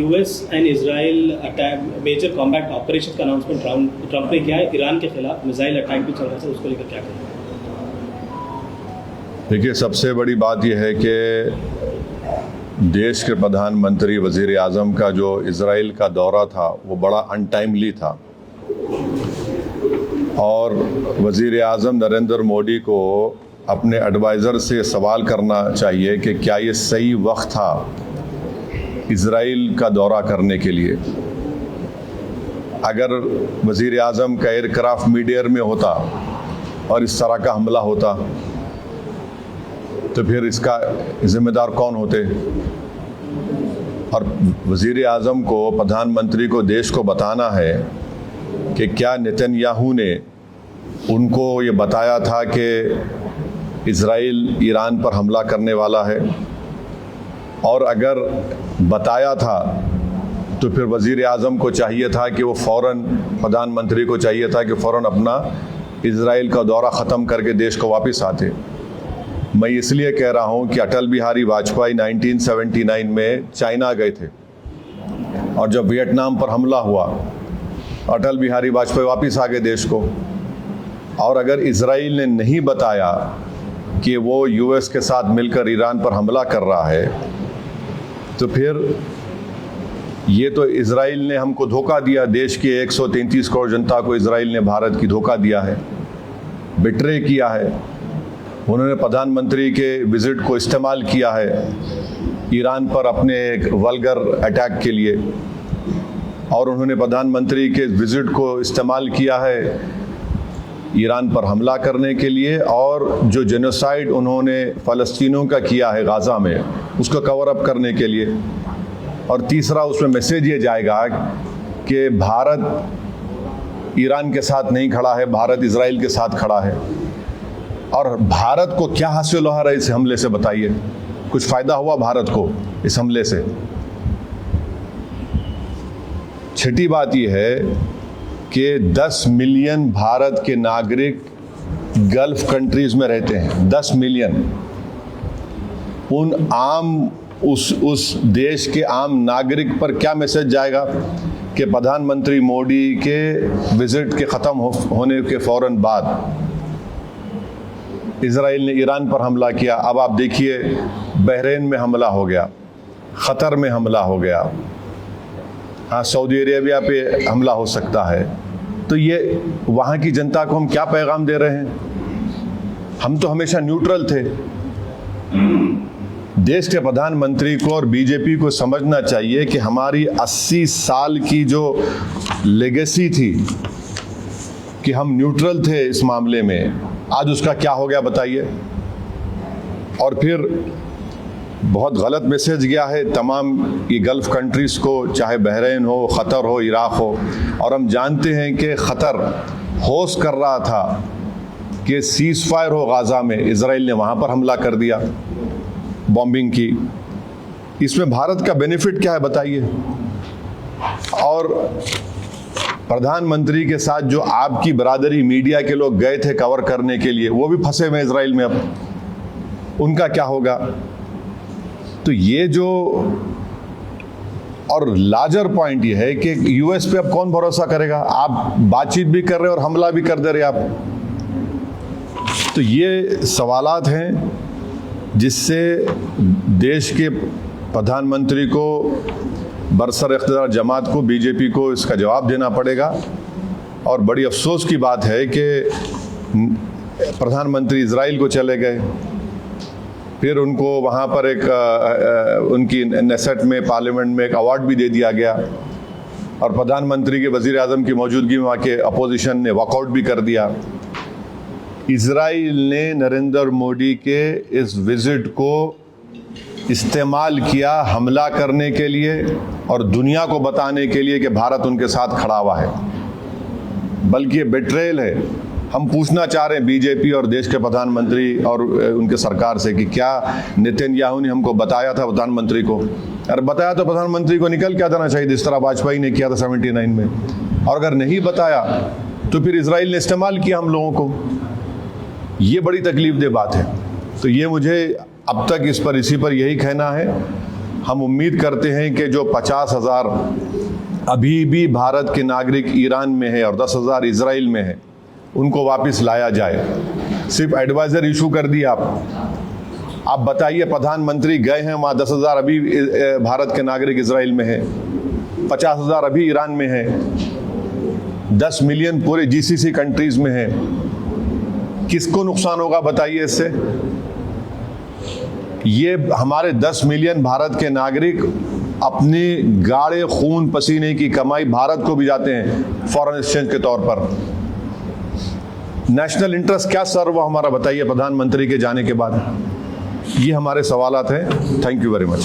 US and Israel attack major combat operation का announcement Trump ने किया है। ईरान के खिलाफ मिसाइल अटैक भी चल रहा था, उसको लेकर क्या कहेंगे? देखिए, सबसे बड़ी बात यह है कि देश के प्रधानमंत्री वज़ीर आज़म का जो इजराइल का दौरा था वो बड़ा अनटाइमली था और वज़ीर आज़म नरेंद्र मोदी को अपने एडवाइज़र से सवाल करना चाहिए कि क्या ये सही वक्त था इजराइल का दौरा करने के लिए। अगर वज़ीर आज़म का एयरक्राफ्ट मिड एयर में होता और इस तरह का हमला होता तो फिर इसका जिम्मेदार कौन होते? और वज़ीर आज़म को, प्रधानमंत्री को देश को बताना है कि क्या नेतन्याहू ने उनको ये बताया था कि इजराइल ईरान पर हमला करने वाला है, और अगर बताया था तो फिर वज़ीर आज़म को चाहिए था कि वो फ़ौरन, प्रधानमंत्री को चाहिए था कि फ़ौरन अपना इजराइल का दौरा ख़त्म करके देश को वापस आते। मैं इसलिए कह रहा हूँ कि अटल बिहारी वाजपेयी 1979 में चाइना गए थे और जब वियतनाम पर हमला हुआ अटल बिहारी वाजपेयी वापस आ गए देश को। और अगर इजराइल ने नहीं बताया कि वो यूएस के साथ मिलकर ईरान पर हमला कर रहा है तो फिर ये तो इजराइल ने हमको धोखा दिया। देश के 133 करोड़ जनता को इजराइल ने, भारत की, धोखा दिया है, बिट्रे किया है। उन्होंने प्रधानमंत्री के विजिट को इस्तेमाल किया है ईरान पर अपने एक वल्गर अटैक के लिए, और उन्होंने प्रधानमंत्री के विजिट को इस्तेमाल किया है ईरान पर हमला करने के लिए, और जो जेनोसाइड उन्होंने फ़लस्तीनियों का किया है गाज़ा में उसको कवर अप करने के लिए। और तीसरा, उसमें मैसेज ये जाएगा कि भारत ईरान के साथ नहीं खड़ा है, भारत इजराइल के साथ खड़ा है। और भारत को क्या हासिल हो रहा है इस हमले से, बताइए? कुछ फ़ायदा हुआ भारत को इस हमले से? छठी बात यह है कि 10 मिलियन भारत के नागरिक गल्फ कंट्रीज में रहते हैं, 10 मिलियन। उन आम उस देश के आम नागरिक पर क्या मैसेज जाएगा कि प्रधानमंत्री मोदी के विजिट के ख़त्म होने के फ़ौरन बाद इजराइल ने ईरान पर हमला किया। अब आप देखिए, बहरीन में हमला हो गया, क़तर में हमला हो गया, हाँ, सऊदी अरेबिया पे हमला हो सकता है। तो ये वहाँ की जनता को हम क्या पैगाम दे रहे हैं? हम तो हमेशा न्यूट्रल थे। देश के प्रधानमंत्री को और बीजेपी को समझना चाहिए कि हमारी 80 साल की जो लेगेसी थी कि हम न्यूट्रल थे इस मामले में, आज उसका क्या हो गया बताइए? और फिर बहुत गलत मैसेज गया है तमाम ये गल्फ़ कंट्रीज़ को, चाहे बहरीन हो, क़तर हो, इराक़ हो। और हम जानते हैं कि क़तर होस्ट कर रहा था कि सीज़ फायर हो गाज़ा में, इजराइल ने वहाँ पर हमला कर दिया, बॉम्बिंग की। इसमें भारत का बेनिफिट क्या है बताइए? और प्रधानमंत्री के साथ जो आपकी बरादरी मीडिया के लोग गए थे कवर करने के लिए, वो भी फंसे हुए इजराइल में, अब उनका क्या होगा? तो ये जो, और लार्जर पॉइंट ये है कि यूएस पे अब कौन भरोसा करेगा? आप बातचीत भी कर रहे और हमला भी कर दे रहे आप। तो ये सवालात हैं जिससे देश के प्रधानमंत्री को, बरसर इख्तियार जमात को, बीजेपी को इसका जवाब देना पड़ेगा। और बड़ी अफसोस की बात है कि प्रधानमंत्री इजराइल को चले गए, फिर उनको वहाँ पर एक उनकी नेसेट में, पार्लियामेंट में एक अवार्ड भी दे दिया गया, और प्रधानमंत्री के वज़ीर आज़म की मौजूदगी में वहाँ के अपोजिशन ने वॉकआउट भी कर दिया। इजराइल ने नरेंद्र मोदी के इस विजिट को इस्तेमाल किया हमला करने के लिए और दुनिया को बताने के लिए कि भारत उनके साथ खड़ा हुआ है, बल्कि ये बेट्रेयल है। हम पूछना चाह रहे हैं बीजेपी और देश के प्रधानमंत्री और उनके सरकार से कि क्या नेतन्याहू ने हमको बताया था प्रधानमंत्री को? अरे बताया तो प्रधानमंत्री को निकल के जाना चाहिए, जिस तरह वाजपेयी ने किया था 79 में। और अगर नहीं बताया तो फिर इजराइल ने इस्तेमाल किया हम लोगों को। ये बड़ी तकलीफ दे बात है। तो ये मुझे अब तक इसी पर यही कहना है, हम उम्मीद करते हैं कि जो 50,000 अभी भी भारत के नागरिक ईरान में है और 10,000 इजराइल में है, उनको वापस लाया जाए। सिर्फ एडवाइजर इशू कर दिया आप बताइए, प्रधानमंत्री गए हैं वहाँ, 10,000 अभी भारत के नागरिक इजराइल में है, 50,000 अभी ईरान में है, 10 मिलियन पूरे जीसीसी कंट्रीज में है। किसको नुकसान होगा बताइए इससे? ये हमारे 10 मिलियन भारत के नागरिक अपनी गाढ़े खून पसीने की कमाई भारत को भी जाते हैं फॉरेन एक्सचेंज के तौर पर। नेशनल इंटरेस्ट क्या सर्व हुआ हमारा बताइए प्रधानमंत्री के जाने के बाद? ये हमारे सवालात हैं। Thank you very much.